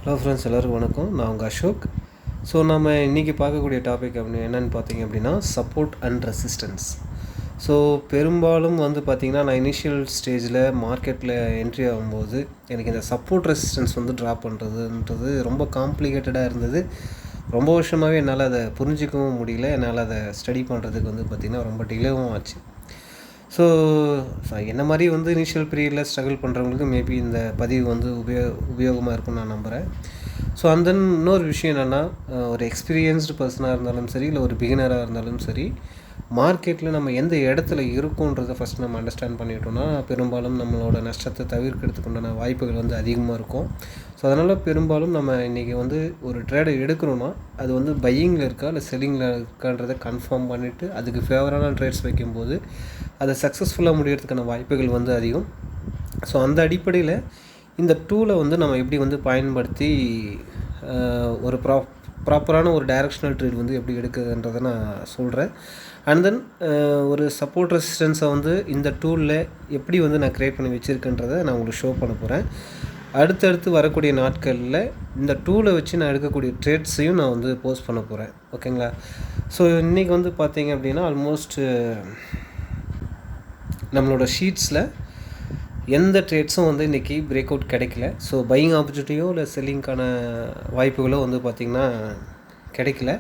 Hello friends, எல்லோருக்கும் வணக்கம். நான் உங்கள் அசோக். ஸோ நம்ம இன்றைக்கி பார்க்கக்கூடிய டாபிக் என்னென்னு பார்த்தீங்க அப்படின்னா சப்போர்ட் அண்ட் ரெசிஸ்டன்ஸ். ஸோ பெரும்பாலும் வந்து பார்த்திங்கன்னா நான் இனிஷியல் ஸ்டேஜில் மார்க்கெட்டில் என்ட்ரி ஆகும்போது எனக்கு இந்த சப்போர்ட் ரெசிஸ்டன்ஸ் வந்து ட்ராப் பண்ணுறதுன்றது ரொம்ப காம்ப்ளிகேட்டடாக இருந்தது. ரொம்ப வருஷமாகவே என்னால் அதை புரிஞ்சிக்கவும் முடியல. என்னால் அதை ஸ்டடி பண்ணுறதுக்கு வந்து பார்த்திங்கன்னா ரொம்ப டிலேவும் ஆச்சு. ஸோ என்ன மாதிரி வந்து இனிஷியல் பீரியடில் ஸ்ட்ரகிள் பண்ணுறவங்களுக்கு மேபி இந்த பதிவு வந்து உபயோகமாக இருக்கும்னு நான் நம்புகிறேன். ஸோ இன்னொரு விஷயம் என்னென்னா, ஒரு எக்ஸ்பீரியன்ஸ்டு பர்சனாக இருந்தாலும் சரி, இல்லை ஒரு பிகினராக இருந்தாலும் சரி, மார்க்கெட்டில் நம்ம எந்த இடத்துல இருக்கோன்றதை ஃபஸ்ட் நம்ம அண்டர்ஸ்டாண்ட் பண்ணிட்டோம்னா பெரும்பாலும் நம்மளோட நஷ்டத்தை தவிர்க்கிறதுக்கு உண்டான வாய்ப்புகள் வந்து அதிகமாக இருக்கும். ஸோ அதனால் பெரும்பாலும் நம்ம இன்றைக்கி வந்து ஒரு ட்ரேடை எடுக்கிறோன்னா அது வந்து பையிங்கில் இருக்கா இல்லை செல்லிங்கில் இருக்கான்றதை கன்ஃபார்ம் பண்ணிவிட்டு அதுக்கு ஃபேவரான ட்ரேட்ஸ் வைக்கும்போது அதை சக்ஸஸ்ஃபுல்லாக முடியறதுக்கான வாய்ப்புகள் வந்து அதிகம். ஸோ அந்த அடிப்படையில் இந்த டூலை வந்து நம்ம எப்படி வந்து பயன்படுத்தி ஒரு ப்ராப்பரான ஒரு டைரெக்ஷனல் ட்ரேட் வந்து எப்படி எடுக்குதுன்றதை நான் சொல்கிறேன். அண்ட் தென் ஒரு சப்போர்ட் ரெசிஸ்டன்ஸை வந்து இந்த டூலில் எப்படி வந்து நான் க்ரியேட் பண்ணி வச்சுருக்கேன்றதை நான் உங்களுக்கு ஷோ பண்ண போகிறேன். அடுத்தடுத்து வரக்கூடிய நாட்களில் இந்த டூலை வச்சு நான் எடுக்கக்கூடிய ட்ரேட்ஸையும் நான் வந்து போஸ்ட் பண்ண போகிறேன். ஓகேங்களா? ஸோ இன்றைக்கி வந்து பார்த்திங்க அப்படின்னா ஆல்மோஸ்ட் நம்மளோட ஷீட்ஸில் எந்த ட்ரேட்ஸும் வந்து இன்றைக்கி பிரேக் அவுட் கிடைக்கல. ஸோ பையிங் ஆப்பர்ச்சுனிட்டியோ இல்லை செல்லிங்க்கான வாய்ப்புகளோ வந்து பார்த்திங்கன்னா கிடைக்கல.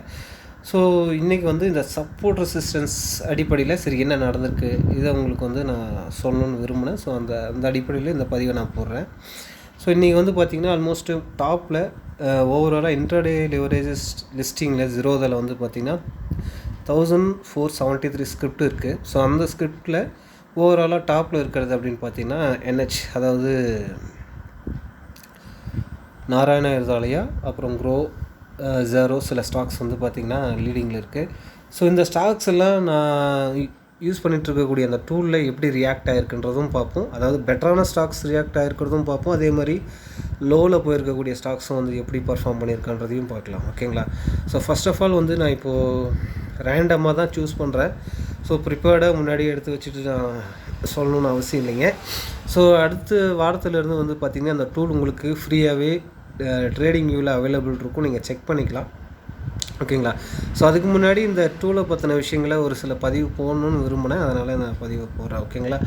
ஸோ இன்றைக்கி வந்து இந்த சப்போர்ட் ரெசிஸ்டன்ஸ் அடிப்படையில் சரி என்ன நடந்திருக்கு இதை உங்களுக்கு வந்து நான் சொல்லணும்னு விரும்பினேன். ஸோ அந்த அடிப்படையில் இந்த பதிவை நான் போடுறேன். ஸோ இன்றைக்கி வந்து பார்த்திங்கன்னா ஆல்மோஸ்ட்டு டாப்பில் ஓவராலாக இன்ட்ராடே லிவரேஜஸ் லிஸ்டிங்கில் ஜீரோதில் வந்து பார்த்திங்கன்னா 1473 ஸ்கிரிப்ட் இருக்குது. ஸோ அந்த ஸ்கிரிப்டில் ஓவராலாக டாப்பில் இருக்கிறது அப்படின்னு பார்த்தீங்கன்னா NH, அதாவது நாராயண ஹிருதயாலயா, அப்புறம் க்ரோ, ஜெரோ, சில ஸ்டாக்ஸ் வந்து பார்த்திங்கன்னா லீடிங்கில் இருக்குது. ஸோ இந்த ஸ்டாக்ஸ் எல்லாம் நான் யூஸ் பண்ணிகிட்ருக்கக்கூடிய அந்த டூலில் எப்படி ரியாக்ட் ஆகிருக்குன்றதும் பார்ப்போம். அதாவது பெட்டரான ஸ்டாக்ஸ் ரியாக்ட் ஆகிருக்கிறதும் பார்ப்போம். அதே மாதிரி லோவில் போயிருக்கக்கூடிய ஸ்டாக்ஸும் வந்து எப்படி பர்ஃபார்ம் பண்ணியிருக்கான்றதையும் பார்க்கலாம். ஓகேங்களா? ஸோ ஃபஸ்ட் ஆஃப் ஆல் வந்து நான் இப்போது ரேண்டமாக தான் சூஸ் பண்ணுறேன். ஸோ ப்ரிப்பேர்டாக முன்னாடியே எடுத்து வச்சுட்டு நான் சொல்லணும்னு அவசியம் இல்லைங்க. ஸோ அடுத்த வாரத்திலேருந்து வந்து பார்த்திங்கன்னா அந்த டூல் உங்களுக்கு ஃப்ரீயாகவே ட்ரேடிங் வியூவில் அவைலபிள் இருக்கும். நீங்கள் செக் பண்ணிக்கலாம். ஓகேங்களா? ஸோ அதுக்கு முன்னாடி இந்த டூலை பற்றின விஷயங்களை ஒரு சில பதிவு போடணுன்னு விரும்பினேன். அதனால் நான் பதிவு போடுறேன். ஓகேங்களா?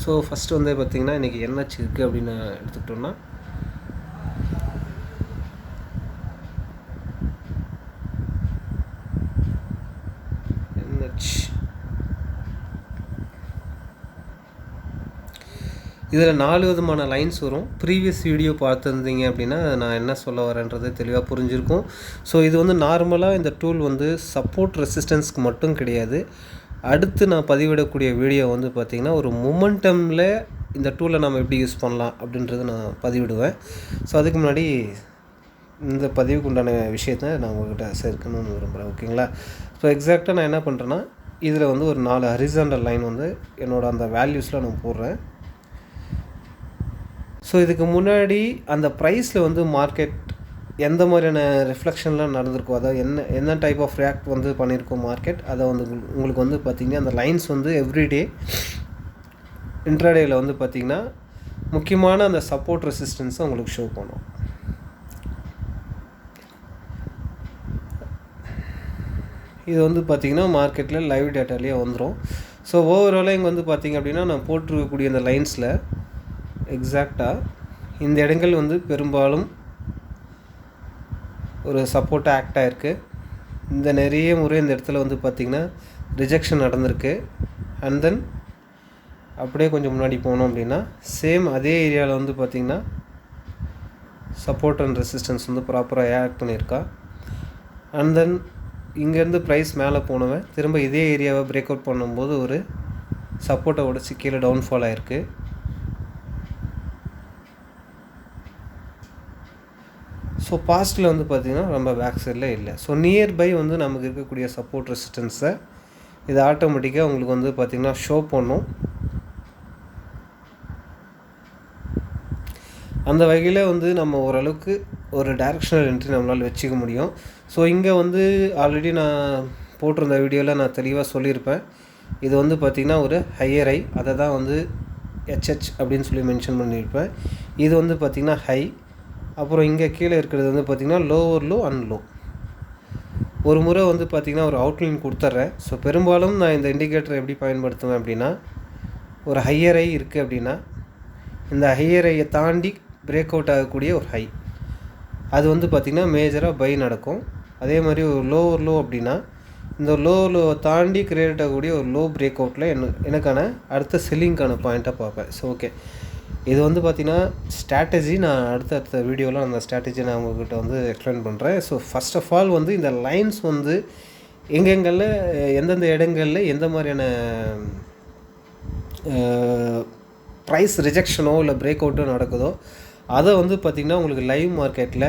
ஸோ ஃபஸ்ட்டு வந்து பார்த்திங்கன்னா இன்றைக்கி NH இருக்குது அப்படின்னு எடுத்துக்கிட்டோன்னா இதில் 4 விதமான லைன்ஸ் வரும். ப்ரீவியஸ் வீடியோ பார்த்துருந்தீங்க அப்படின்னா நான் என்ன சொல்ல வரேன்றது தெளிவாக புரிஞ்சிருக்கும். ஸோ இது வந்து நார்மலாக இந்த டூல் வந்து சப்போர்ட் ரெசிஸ்டன்ஸ்க்கு மட்டும் கிடையாது. அடுத்து நான் பதிவிடக்கூடிய வீடியோ வந்து பார்த்திங்கன்னா ஒரு மொமெண்டமில் இந்த டூலை நம்ம எப்படி யூஸ் பண்ணலாம் அப்படின்றது நான் பதிவிடுவேன். ஸோ அதுக்கு முன்னாடி இந்த பதிவுக்கு உண்டான விஷயத்தை நான் உங்கள்கிட்ட சேர்க்கணும்னு விரும்புகிறேன். ஓகேங்களா? ஸோ எக்ஸாக்டாக நான் என்ன பண்ணுறேன்னா இதில் வந்து ஒரு 4 ஹரிசாண்டல் லைன் வந்து என்னோடய அந்த வேல்யூஸில் நான் போடுறேன். ஸோ இதுக்கு முன்னாடி அந்த ப்ரைஸில் வந்து மார்க்கெட் எந்த மாதிரியான ரிஃப்ளெக்ஷன்லாம் நடந்திருக்கோ, அதாவது என்ன டைப் ஆஃப் ரியாக்ட் வந்து பண்ணியிருக்கோம் மார்க்கெட், அதை வந்து உங்களுக்கு வந்து பார்த்திங்கன்னா அந்த லைன்ஸ் வந்து எவ்ரிடே இன்ட்ராடேயில் வந்து பார்த்திங்கன்னா முக்கியமான அந்த சப்போர்ட் ரெசிஸ்டன்ஸை உங்களுக்கு ஷோ பண்ணும். இது வந்து பார்த்திங்கன்னா மார்க்கெட்டில் லைவ் டேட்டாலேயே வந்துடும். ஸோ ஓவராலாக இங்கே வந்து பார்த்திங்க அப்படின்னா நான் போட்டிருக்கக்கூடிய அந்த லைன்ஸில் எக்ஸாக்டாக இந்த இடங்கள் வந்து பெரும்பாலும் ஒரு சப்போர்ட்டாக ஆக்ட் ஆகிருக்கு. இந்த நிறைய முறை இந்த இடத்துல வந்து பார்த்திங்கன்னா ரிஜெக்ஷன் நடந்திருக்கு. அண்ட் தென் அப்படியே கொஞ்சம் முன்னாடி போனோம் அப்படின்னா சேம் அதே ஏரியாவில் வந்து பார்த்திங்கன்னா சப்போர்ட் அண்ட் ரெசிஸ்டன்ஸ் வந்து ப்ராப்பராக ஆக்ட் பண்ணியிருக்கா. அண்ட் தென் இங்கேருந்து ப்ரைஸ் மேலே போனவன் திரும்ப இதே ஏரியாவை பிரேக் அவுட் பண்ணும்போது ஒரு சப்போர்ட்டை உடச்சி கீழே டவுன்ஃபால் ஆகிருக்கு. ஸோ பாஸ்ட்டில் வந்து பார்த்திங்கன்னா ரொம்ப பேக் சைடில் இல்லை. ஸோ நியர்பை வந்து நமக்கு இருக்கக்கூடிய சப்போர்ட் ரெசிஸ்டன்ஸை இது ஆட்டோமேட்டிக்காக உங்களுக்கு வந்து பார்த்திங்கன்னா ஷோ பண்ணும். அந்த வகையில் வந்து நம்ம ஓரளவுக்கு ஒரு டைரெக்ஷனல் என்ட்ரி நம்மளால் வச்சுக்க முடியும். ஸோ இங்கே வந்து ஆல்ரெடி நான் போட்டிருந்த வீடியோவில் நான் தெளிவாக சொல்லியிருப்பேன். இது வந்து பார்த்திங்கன்னா ஒரு ஹையர் ஹை, அதை தான் வந்து HH அப்படின்னு சொல்லி மென்ஷன் பண்ணியிருப்பேன். இது வந்து பார்த்திங்கன்னா ஹை, அப்புறம் இங்கே கீழே இருக்கிறது வந்து பார்த்திங்கன்னா லோவர் லோ அண்ட் லோ. ஒரு முறை வந்து பார்த்திங்கன்னா ஒரு அவுட்லைன் கொடுத்துட்றேன். ஸோ பெரும்பாலும் நான் இந்த இண்டிகேட்டரை எப்படி பயன்படுத்துவேன் அப்படின்னா, ஒரு ஹையர் ஐ இருக்குது அப்படின்னா இந்த ஹையர் ஐயை தாண்டி பிரேக் அவுட் ஆகக்கூடிய ஒரு ஹை, அது வந்து பார்த்திங்கன்னா மேஜராக பை நடக்கும். அதே மாதிரி ஒரு லோவர் லோ அப்படின்னா இந்த லோவர் லோவை தாண்டி கிரியேட் ஆகக்கூடிய ஒரு லோ பிரேக் அவுட்டில் எனக்கான அடுத்த செல்லிங்க்கான பாயிண்ட்டாக பார்ப்பேன். ஸோ ஓகே, இது வந்து பார்த்திங்கன்னா ஸ்ட்ராட்டஜி. நான் அடுத்த வீடியோவில் அந்த ஸ்ட்ராட்டஜி நான் உங்கள்கிட்ட வந்து எக்ஸ்பிளைன் பண்ணுறேன். ஸோ ஃபஸ்ட் ஆஃப் ஆல் வந்து இந்த லைன்ஸ் வந்து எங்கெங்களில் எந்தெந்த இடங்களில் எந்த மாதிரியான ப்ரைஸ் ரிஜெக்ஷனோ இல்லை பிரேக் அவுட்டோ நடக்குதோ அதை வந்து பார்த்திங்கன்னா உங்களுக்கு லைவ் மார்க்கெட்டில்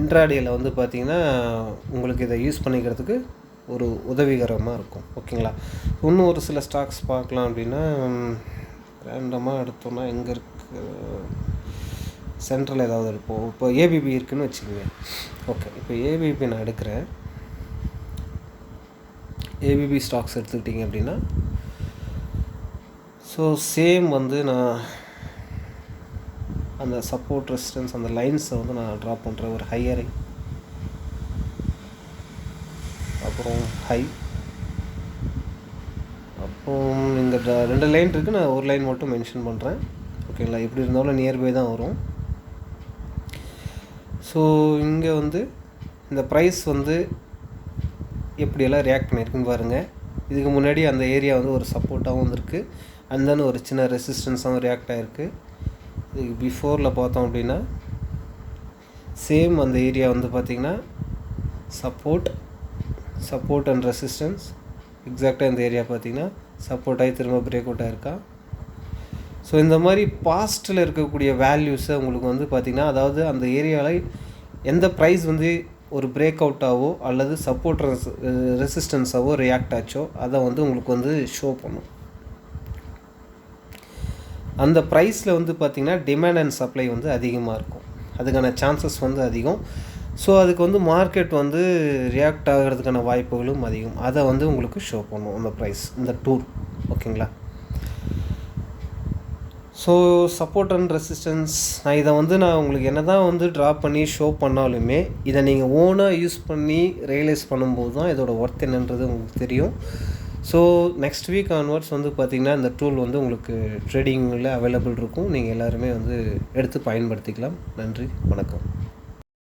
இன்ட்ராடேயில் வந்து பார்த்திங்கன்னா உங்களுக்கு இதை யூஸ் பண்ணிக்கிறதுக்கு ஒரு உதவிகரமாக இருக்கும். ஓகேங்களா? இன்னும் ஒரு சில ஸ்டாக்ஸ் பார்க்கலாம் அப்படின்னா ரேண்டமாக எடுத்தோன்னா எங்கே இருக்குது, சென்ட்ரல் ஏதாவது இருப்போம். இப்போ ஏபிபி இருக்குதுன்னு வச்சுக்கோங்க. ஓகே, இப்போ ஏபிபி நான் எடுக்கிறேன். ஏபிபி ஸ்டாக்ஸ் எடுத்துக்கிட்டிங்க அப்படின்னா ஸோ சேம் வந்து நான் அந்த சப்போர்ட் ரெசிஸ்டன்ஸ் அந்த லைன்ஸை வந்து நான் ட்ரா பண்ணுறேன். ஒரு ஹையர் ஐ, அப்புறம் ஹை, அப்புறம் இங்கே 2 லைன் இருக்குது. நான் ஒரு லைன் மட்டும் மென்ஷன் பண்ணுறேன். ஓகேங்களா? எப்படி இருந்தாலும் நியர்பை தான் வரும். ஸோ இங்கே வந்து இந்த ப்ரைஸ் வந்து எப்படியெல்லாம் ரியாக்ட் பண்ணியிருக்குன்னு பாருங்கள். இதுக்கு முன்னாடி அந்த ஏரியா வந்து ஒரு சப்போர்ட்டாகவும் வந்திருக்கு, அண்ட் தென் ஒரு சின்ன ரெசிஸ்டன்ஸாகவும் ரியாக்ட் ஆகிருக்கு. இதுக்கு பிஃபோரில் பார்த்தோம் அப்படின்னா சேம் அந்த ஏரியா வந்து பார்த்திங்கன்னா சப்போர்ட் அண்ட் ரெசிஸ்டன்ஸ் எக்ஸாக்டாக இந்த ஏரியா பார்த்திங்கன்னா சப்போர்ட் ஆகி திரும்ப பிரேக் அவுட் ஆகிருக்கா. ஸோ இந்த மாதிரி பாஸ்ட்டில் இருக்கக்கூடிய வேல்யூஸை உங்களுக்கு வந்து பார்த்திங்கன்னா, அதாவது அந்த ஏரியாவில் எந்த ப்ரைஸ் வந்து ஒரு பிரேக் அவுட்டாவோ அல்லது சப்போர்ட் ரெசிஸ்டன்ஸாவோ ரியாக்ட் ஆச்சோ அதை வந்து உங்களுக்கு வந்து ஷோ பண்ணும். அந்த ப்ரைஸில் வந்து பார்த்திங்கன்னா டிமாண்ட் அண்ட் சப்ளை வந்து அதிகமாக இருக்கும், அதுக்கான சான்சஸ் வந்து அதிகம். ஸோ அதுக்கு வந்து மார்க்கெட் வந்து ரியாக்ட் ஆகிறதுக்கான வாய்ப்புகளும் அதிகம். அதை வந்து உங்களுக்கு ஷோ பண்ணும் அந்த ப்ரைஸ், இந்த டூல். ஓகேங்களா? ஸோ சப்போர்ட் அண்ட் ரெசிஸ்டன்ஸ் நான் உங்களுக்கு என்ன தான் வந்து ட்ரா பண்ணி ஷோ பண்ணாலுமே இதை நீங்கள் ஓனாக யூஸ் பண்ணி ரியலைஸ் பண்ணும்போது தான் இதோட ஒர்த் என்னன்றது உங்களுக்கு தெரியும். ஸோ நெக்ஸ்ட் வீக் ஆன்வர்ட்ஸ் வந்து பார்த்திங்கன்னா இந்த டூல் வந்து உங்களுக்கு ட்ரேடிங்கில் அவைலபிள் இருக்கும். நீங்கள் எல்லாருமே வந்து எடுத்து பயன்படுத்திக்கலாம். நன்றி, வணக்கம்.